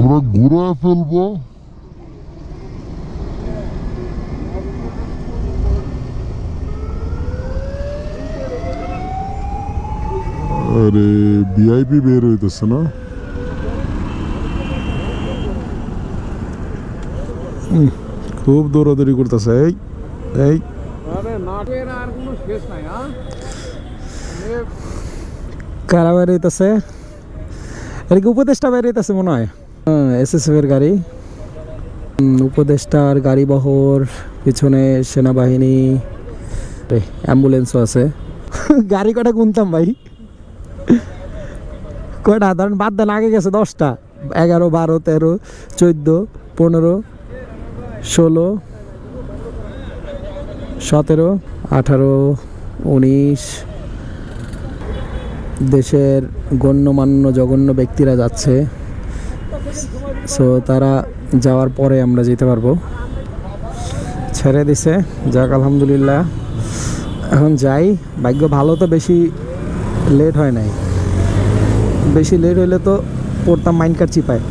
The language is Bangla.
আমরা ঘুরে ফেলবো। আরে ভিআইপি বের হইতেছে না। খুব দৌড়াদৌড়ি করতেছে। এই এই কারা বের হইতেছে? এটা কি উপদেষ্টা বের হইতেছে মনে হয়? এসএসএফ এর গাড়ি, উপদেষ্টার গাড়ি বহর, পিছনে সেনাবাহিনী, অ্যাম্বুলেন্সও আছে। গাড়ি কটা গুনতাম ভাই, কয়টা ধরেন বাদ দেন, আগে গেছে 10টা, 11, 12, 13, 14, 15, 16, 17, 18, 19। দেশের গণ্যমান্য জঘন্য ব্যক্তিরা যাচ্ছে, সো তারা যাওয়ার পরে আমরা যেতে পারবো। ছেড়ে দিছে, যাক আলহামদুলিল্লাহ। এখন যাই, ভাগ্য ভালো তো বেশি লেট হয় নাই। বেশি লেট হইলে তো পড়তাম মাইনকার চিপায়।